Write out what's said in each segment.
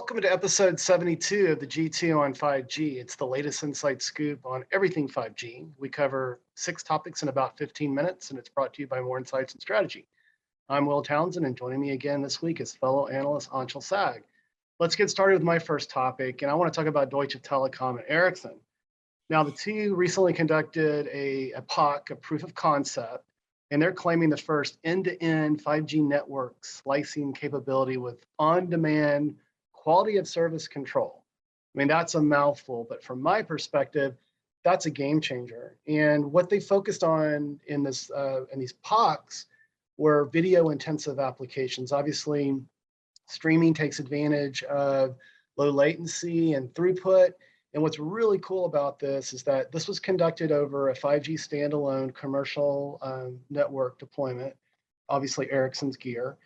Welcome to episode 72 of the G2 on 5G. It's the latest insight scoop on everything 5G. We cover 6 topics in about 15 minutes, and it's brought to you by More Insights and Strategy. I'm Will Townsend, and joining me again this week is fellow analyst Anshel Sag. Let's get started with my first topic, and I want to talk about Deutsche Telekom and Ericsson. Now, the two recently conducted a POC, a proof of concept, and they're claiming the first end-to-end 5G network slicing capability with on-demand quality of service control. I mean, that's a mouthful, but from my perspective, that's a game changer. And what they focused on in these POCs were video intensive applications. Obviously, streaming takes advantage of low latency and throughput. And what's really cool about this is that this was conducted over a 5G standalone commercial network deployment, obviously Ericsson's gear.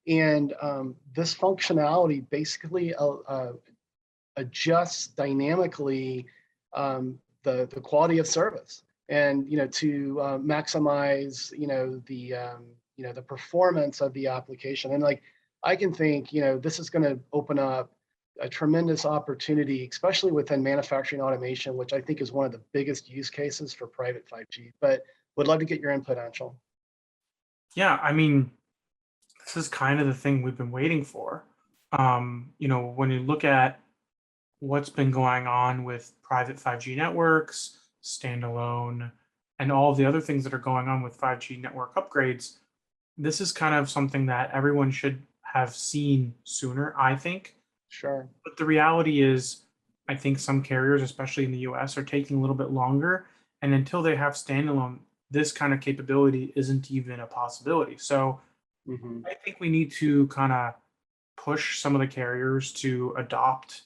And this functionality basically adjusts dynamically the quality of service, and to maximize the performance of the application. And like I can think this is going to open up a tremendous opportunity, especially within manufacturing automation, which I think is one of the biggest use cases for private 5G. But would love to get your input, Anshel. Yeah, I mean, this is kind of the thing we've been waiting for. When you look at what's been going on with private 5G networks, standalone, and all of the other things that are going on with 5G network upgrades, this is kind of something that everyone should have seen sooner, I think. Sure. But the reality is, I think some carriers, especially in the US, are taking a little bit longer. And until they have standalone, this kind of capability isn't even a possibility. So I think we need to kind of push some of the carriers to adopt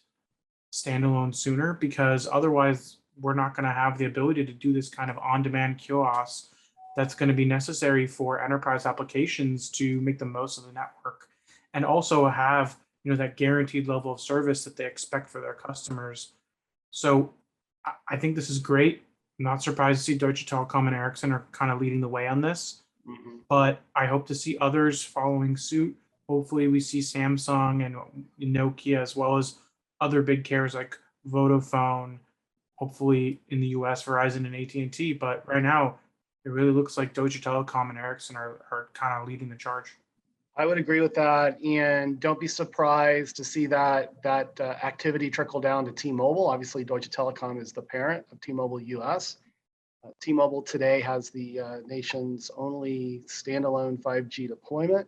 standalone sooner, because otherwise we're not going to have the ability to do this kind of on-demand QoS that's going to be necessary for enterprise applications to make the most of the network, and also have that guaranteed level of service that they expect for their customers. So I think this is great. I'm not surprised to see Deutsche Telekom and Ericsson are kind of leading the way on this. But I hope to see others following suit. Hopefully we see Samsung and Nokia, as well as other big carriers like Vodafone, hopefully in the US, Verizon and AT&T. But right now, it really looks like Deutsche Telekom and Ericsson are kind of leading the charge. I would agree with that. And don't be surprised to see that activity trickle down to T-Mobile. Obviously, Deutsche Telekom is the parent of T-Mobile US. T-Mobile today has the nation's only standalone 5G deployment.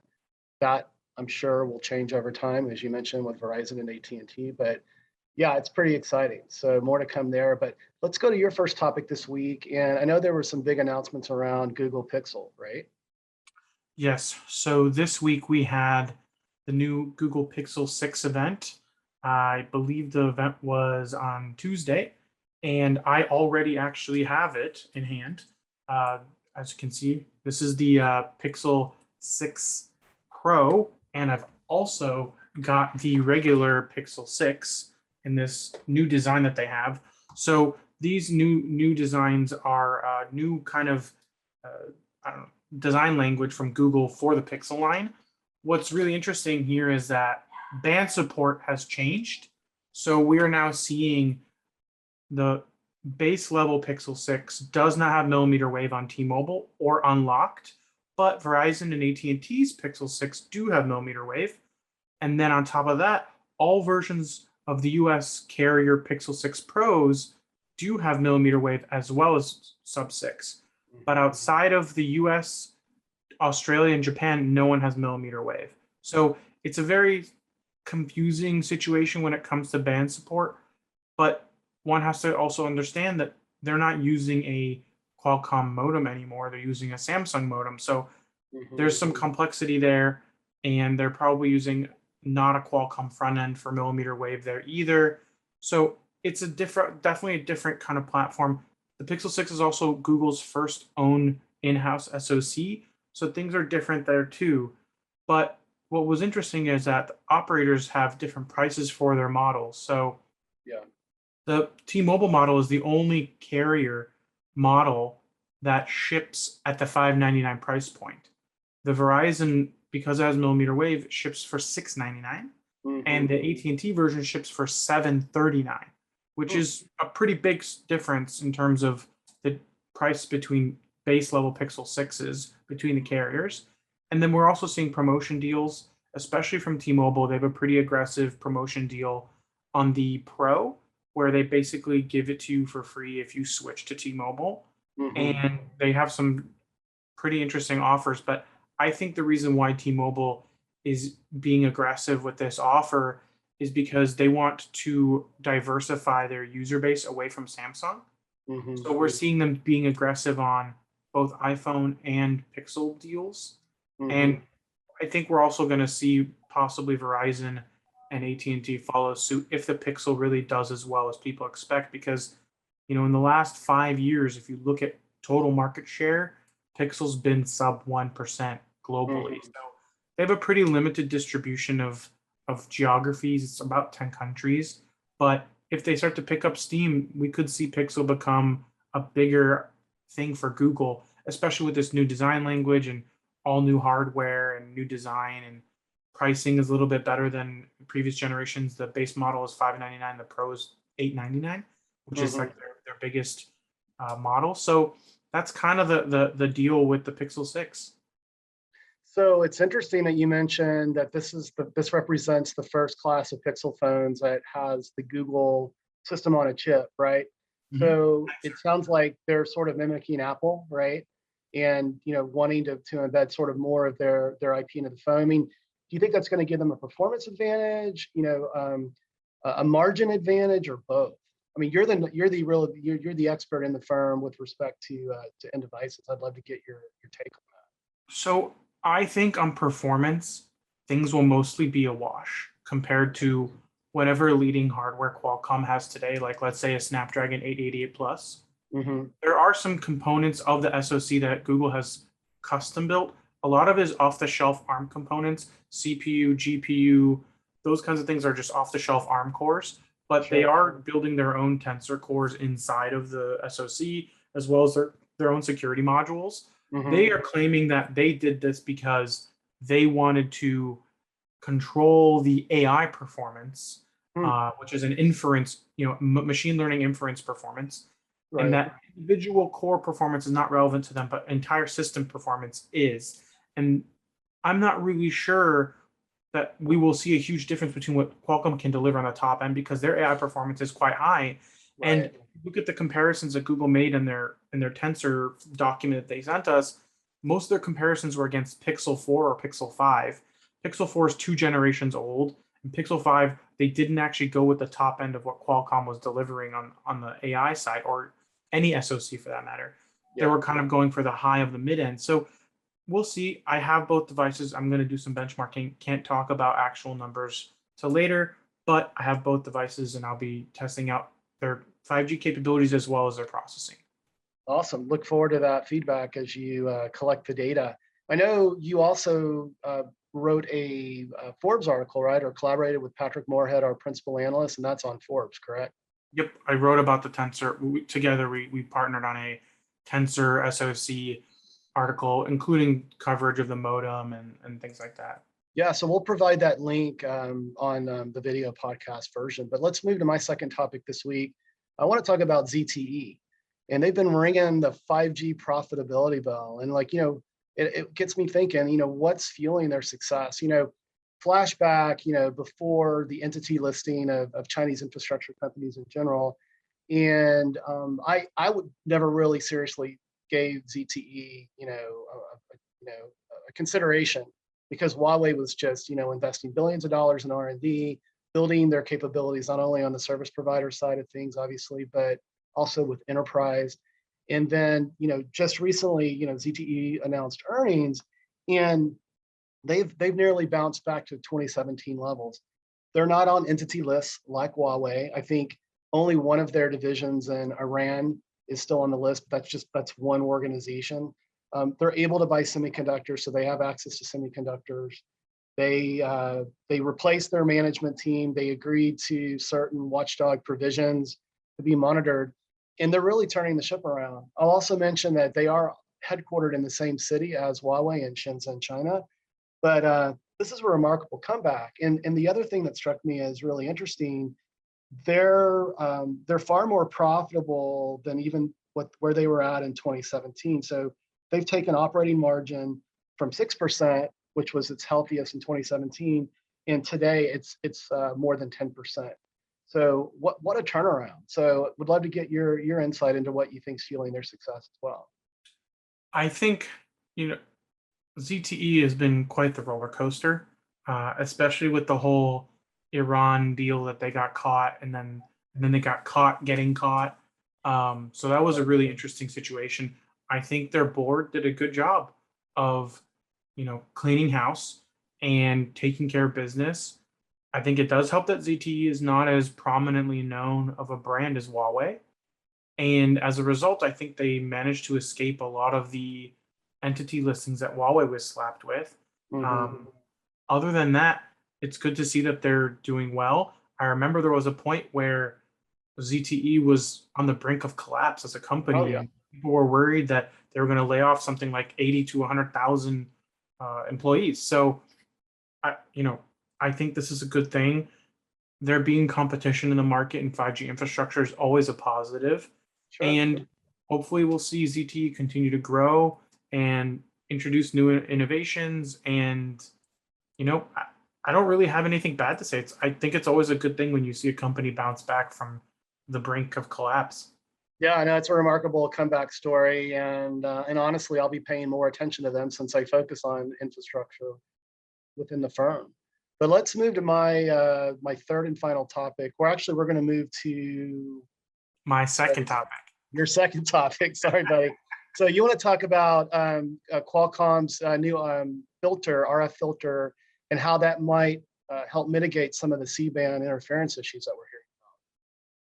That I'm sure will change over time, as you mentioned, with Verizon and AT&T. But yeah, it's pretty exciting. So more to come there. But let's go to your first topic this week. And I know there were some big announcements around Google Pixel, right? Yes. So this week we had the new Google Pixel 6 event. I believe the event was on Tuesday, and I already actually have it in hand. As you can see, this is the Pixel 6 Pro, and I've also got the regular Pixel 6 in this new design that they have. So these new designs are new kind of design language from Google for the Pixel line. What's really interesting here is that band support has changed. So we are now seeing the base level Pixel 6 does not have millimeter wave on T-Mobile or unlocked, but Verizon and AT&T's Pixel 6 do have millimeter wave. And then on top of that, all versions of the US carrier Pixel 6 Pros do have millimeter wave as well as sub 6. But outside of the US, Australia, and Japan, no one has millimeter wave. So it's a very confusing situation when it comes to band support. But one has to also understand that they're not using a Qualcomm modem anymore. They're using a Samsung modem. So there's some complexity there, and they're probably using not a Qualcomm front end for millimeter wave there either. So it's definitely a different kind of platform. The Pixel 6 is also Google's first own in-house SoC. So things are different there too. But what was interesting is that the operators have different prices for their models. So yeah, the T-Mobile model is the only carrier model that ships at the $599 price point. The Verizon, because it has millimeter wave, ships for $699. and the AT&T version ships for $739, which is a pretty big difference in terms of the price between base level Pixel 6s between the carriers. And then we're also seeing promotion deals, especially from T-Mobile. They have a pretty aggressive promotion deal on the Pro, where they basically give it to you for free if you switch to T-Mobile. And they have some pretty interesting offers. But I think the reason why T-Mobile is being aggressive with this offer is because they want to diversify their user base away from Samsung. So we're seeing them being aggressive on both iPhone and Pixel deals. And I think we're also going to see possibly Verizon and AT&T follow suit if the Pixel really does as well as people expect. Because, in the last 5 years, if you look at total market share, Pixel's been sub 1% globally. So they have a pretty limited distribution of geographies. It's about 10 countries. But if they start to pick up steam, we could see Pixel become a bigger thing for Google, especially with this new design language and all new hardware and new design, and pricing is a little bit better than previous generations. The base model is $599, the Pro is $899, which is like their biggest model. So that's kind of the deal with the Pixel 6. So it's interesting that you mentioned that this represents the first class of Pixel phones that has the Google system on a chip, right? So it sounds like they're sort of mimicking Apple, right? And wanting to embed sort of more of their IP into the phone. I mean, do you think that's going to give them a performance advantage, a margin advantage, or both? I mean, you're the expert in the firm with respect to end devices. I'd love to get your take on that. So I think on performance, things will mostly be a wash compared to whatever leading hardware Qualcomm has today, like let's say a Snapdragon 888 Plus. There are some components of the SoC that Google has custom built. A lot of it is off-the-shelf ARM components, CPU, GPU, those kinds of things are just off-the-shelf ARM cores, but they are building their own tensor cores inside of the SoC, as well as their own security modules. They are claiming that they did this because they wanted to control the AI performance, which is an inference, machine learning inference performance. And that individual core performance is not relevant to them, but entire system performance is. And I'm not really sure that we will see a huge difference between what Qualcomm can deliver on the top end, because their AI performance is quite high. And look at the comparisons that Google made in their Tensor document that they sent us. Most of their comparisons were against Pixel 4 or Pixel 5. Pixel 4 is 2 generations old, and Pixel 5, they didn't actually go with the top end of what Qualcomm was delivering on the AI side, or any SoC for that matter. They were kind of going for the high of the mid end. So we'll see. I have both devices. I'm going to do some benchmarking. Can't talk about actual numbers till later, but I have both devices and I'll be testing out their 5G capabilities as well as their processing. Awesome. Look forward to that feedback as you collect the data. I know you also wrote a Forbes article, right? Or collaborated with Patrick Moorhead, our principal analyst, and that's on Forbes, correct? Yep, I wrote about the Tensor. Together, we partnered on a Tensor SoC article, including coverage of the modem and things like that. Yeah, so we'll provide that link on the video podcast version. But let's move to my second topic this week. I want to talk about ZTE. And they've been ringing the 5G profitability bell. And it gets me thinking, what's fueling their success? Flashback, before the entity listing of Chinese infrastructure companies in general. And I would never really seriously gave ZTE, a consideration, because Huawei was just, investing billions of dollars in R&D, building their capabilities, not only on the service provider side of things, obviously, but also with enterprise. And then, just recently, ZTE announced earnings, and they've nearly bounced back to 2017 levels. They're not on entity lists like Huawei. I think only one of their divisions in Iran is still on the list. That's one organization. They're able to buy semiconductors, so they have access to semiconductors. They replaced their management team. They agreed to certain watchdog provisions to be monitored, and they're really turning the ship around. I'll also mention that they are headquartered in the same city as Huawei in Shenzhen, China, but this is a remarkable comeback. And the other thing that struck me as really interesting, they're far more profitable than even where they were at in 2017. So they've taken operating margin from 6%, which was its healthiest in 2017, and today it's more than 10%. So what a turnaround. So would love to get your insight into what you think's fueling their success as well. I think, ZTE has been quite the roller coaster, especially with the whole Iran deal that they got caught, and then they got caught getting caught. So that was a really interesting situation. I think their board did a good job of, cleaning house and taking care of business. I think it does help that ZTE is not as prominently known of a brand as Huawei. And as a result, I think they managed to escape a lot of the entity listings that Huawei was slapped with. Mm-hmm. Other than that, it's good to see that they're doing well. I remember there was a point where ZTE was on the brink of collapse as a Oh company, yeah. and people were worried that they were going to lay off something like 80 to 100,000 employees. So, I think this is a good thing. There being competition in the market in 5G infrastructure is always a positive. Sure. And hopefully we'll see ZTE continue to grow and introduce new innovations. And, I don't really have anything bad to say. I think it's always a good thing when you see a company bounce back from the brink of collapse. Yeah, I know it's a remarkable comeback story, and honestly, I'll be paying more attention to them since I focus on infrastructure within the firm. But let's move to my third and final topic. We're going to move to My second topic. your second topic. Sorry, buddy. So you want to talk about Qualcomm's new filter, RF filter, and how that might help mitigate some of the C-band interference issues that we're hearing.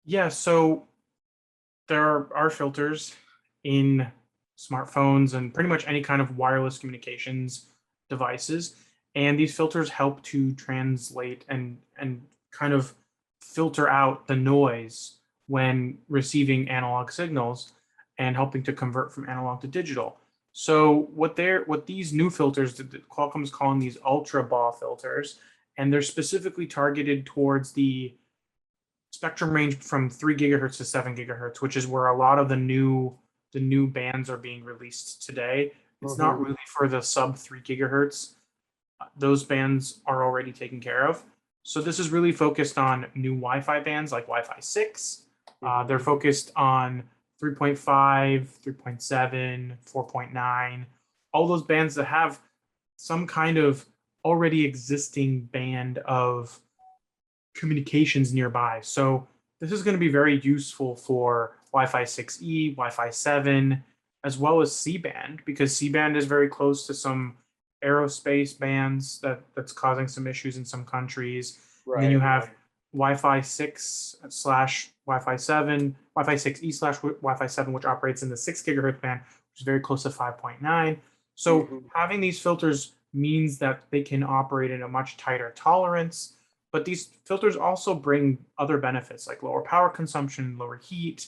Yeah, so there are filters in smartphones and pretty much any kind of wireless communications devices. And these filters help to translate and kind of filter out the noise when receiving analog signals and helping to convert from analog to digital. So what these new filters that Qualcomm is calling these UltraBAW filters, and they're specifically targeted towards the spectrum range from 3 gigahertz to 7 gigahertz, which is where a lot of the new bands are being released today. It's not Mm-hmm. really for the sub 3 gigahertz. Those bands are already taken care of. So this is really focused on new Wi-Fi bands like Wi-Fi 6. They're Mm-hmm. focused on 3.5, 3.7, 4.9, all those bands that have some kind of already existing band of communications nearby. So this is going to be very useful for Wi-Fi 6E, Wi-Fi 7, as well as C-band, because C-band is very close to some aerospace bands that's causing some issues in some countries. And then you Right. have Wi-Fi 6 slash Wi-Fi 7, Wi-Fi 6E slash Wi-Fi 7, which operates in the 6 gigahertz band, which is very close to 5.9. So Mm-hmm. having these filters means that they can operate in a much tighter tolerance. But these filters also bring other benefits like lower power consumption, lower heat,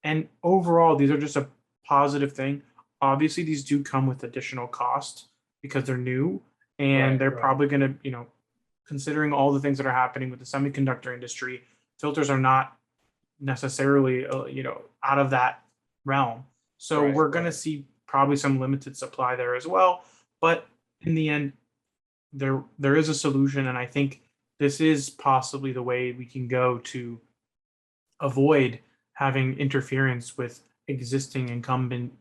and overall, these are just a positive thing. Obviously, these do come with additional cost because they're new, and Right. they're probably going to, considering all the things that are happening with the semiconductor industry, filters are not necessarily, out of that realm. So Right. we're going to see probably some limited supply there as well. But in the end, there is a solution, and I think this is possibly the way we can go to avoid having interference with existing incumbent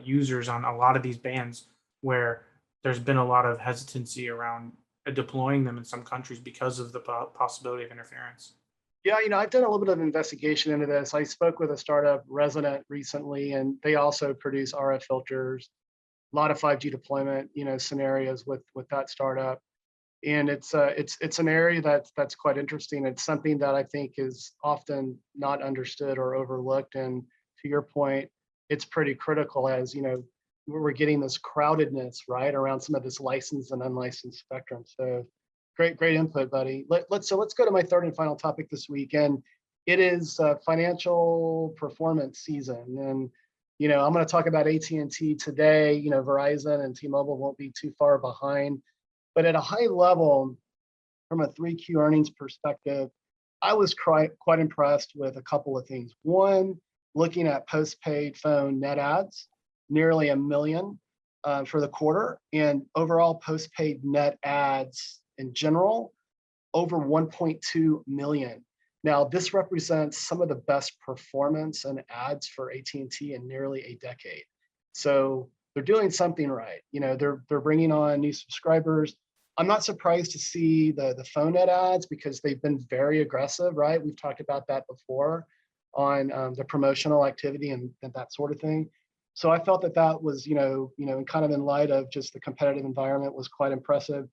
users on a lot of these bands where there's been a lot of hesitancy around deploying them in some countries because of the possibility of interference. Yeah, I've done a little bit of investigation into this. I spoke with a startup, Resonant, recently, and they also produce RF filters, a lot of 5G deployment, scenarios with that startup. And it's an area that's quite interesting. It's something that I think is often not understood or overlooked. And to your point, it's pretty critical as we're getting this crowdedness right around some of this licensed and unlicensed spectrum. So great input, buddy. Let's go to my third and final topic this week, and it is financial performance season. And I'm going to talk about AT&T today. Verizon and T-Mobile won't be too far behind. But at a high level, from a 3Q earnings perspective, I was quite impressed with a couple of things. One, looking at postpaid phone net adds, nearly 1 million for the quarter, and overall postpaid net adds in general, over 1.2 million. Now, this represents some of the best performance and ads for AT&T in nearly a decade. So they're doing something right. You know, they're bringing on new subscribers. I'm not surprised to see the phone net ads because they've been very aggressive, right? We've talked about that before on the promotional activity and that sort of thing. So I felt that was, kind of in light of just the competitive environment, was quite impressive.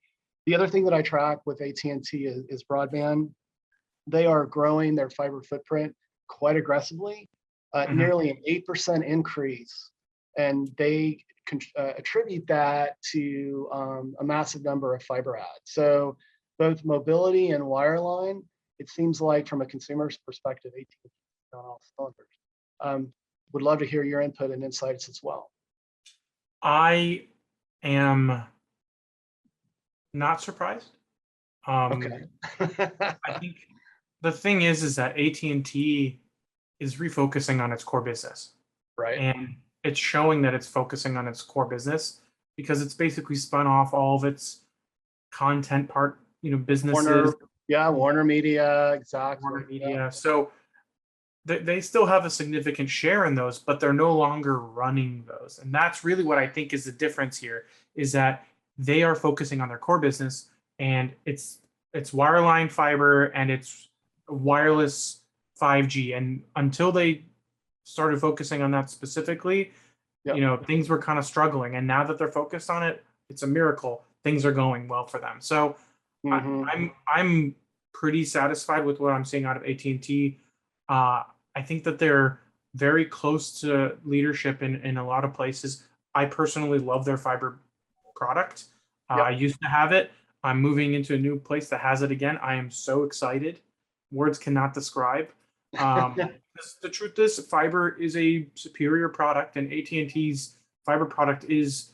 The other thing that I track with AT&T is broadband. They are growing their fiber footprint quite aggressively, nearly an 8% increase. And they attribute that to a massive number of fiber ads. So both mobility and wireline, it seems like from a consumer's perspective, AT&T is on all cylinders. Would love to hear your input and insights as well. I am not surprised. Okay. I think the thing is that AT&T is refocusing on its core business, Right. and it's showing that it's focusing on its core business because it's basically spun off all of its content businesses. Warner Media, exactly. Warner Media. Yeah. So they still have a significant share in those, but they're no longer running those. And that's really what I think is the difference here, is that they are focusing on their core business, and it's wireline fiber and it's wireless 5G. And until they started focusing on that specifically, things were kind of struggling. And now that they're focused on it, it's a miracle. Things are going well for them. So I'm pretty satisfied with what I'm seeing out of AT&T. I think that they're very close to leadership in a lot of places. I personally love their fiber product. I used to have it. I'm moving into a new place that has it again. I am so excited. Words cannot describe. The truth is, fiber is a superior product, and AT&T's fiber product is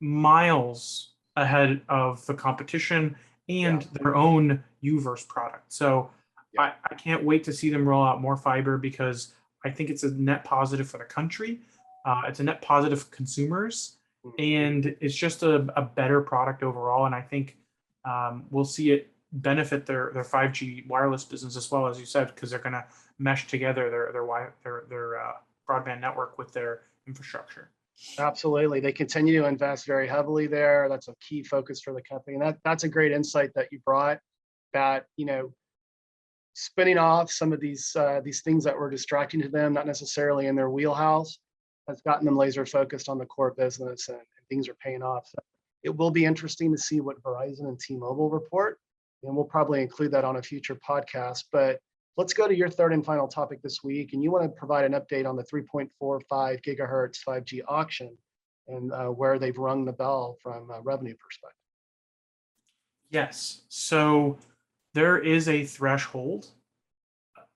miles ahead of the competition and their own UVerse product. So I can't wait to see them roll out more fiber because I think it's a net positive for the country. It's a net positive for consumers, and it's just a better product overall. And I think we'll see it benefit their 5G wireless business as well, as you said, because they're going to mesh together their broadband network with their infrastructure. Absolutely. They continue to invest very heavily there. That's a key focus for the company. And that's a great insight that you brought, that, spinning off some of these things that were distracting to them, not necessarily in their wheelhouse, has gotten them laser focused on the core business, and things are paying off. So it will be interesting to see what Verizon and T-Mobile report, and we'll probably include that on a future podcast. But let's go to your third and final topic this week, and you want to provide an update on the 3.45 gigahertz 5G auction and where they've rung the bell from a revenue perspective. Yes. So there is a threshold.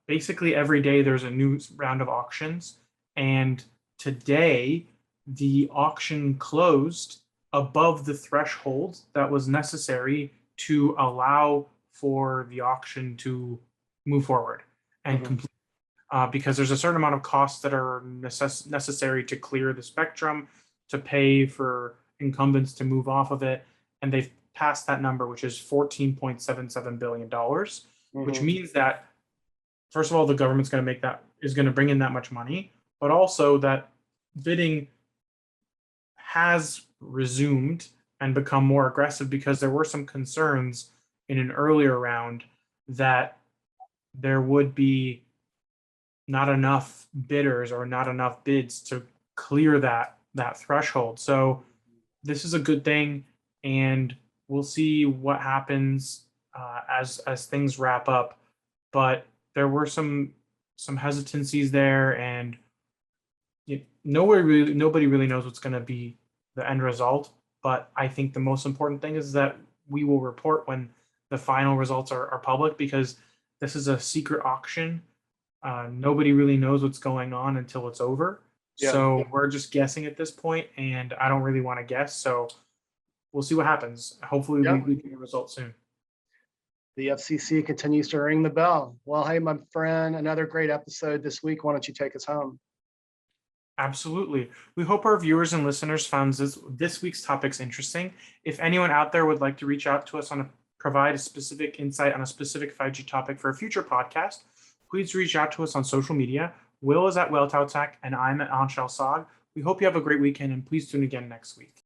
Basically, every day there's a new round of auctions. And today, the auction closed above the threshold that was necessary to allow for the auction to move forward and complete. Because there's a certain amount of costs that are necessary to clear the spectrum, to pay for incumbents to move off of it. And they've passed that number, which is $14.77 billion, which means that, first of all, the government's going to bring in that much money, but also that bidding has resumed and become more aggressive because there were some concerns in an earlier round that there would be not enough bidders or not enough bids to clear that threshold. So this is a good thing, and we'll see what happens as things wrap up. But there were some hesitancies there, and nobody really knows what's going to be the end result. But I think the most important thing is that we will report when the final results are public, because this is a secret auction. Nobody really knows what's going on until it's over. So we're just guessing at this point, and I don't really want to guess. So we'll see what happens. Hopefully Yeah. we get a result soon. The FCC continues to ring the bell. Well, hey, my friend, another great episode this week. Why don't you take us home? Absolutely. We hope our viewers and listeners found this week's topics interesting. If anyone out there would like to reach out to us provide a specific insight on a specific 5G topic for a future podcast, please reach out to us on social media. Will is at WellTowTech and I'm at Anshel Sog. We hope you have a great weekend and please tune again next week.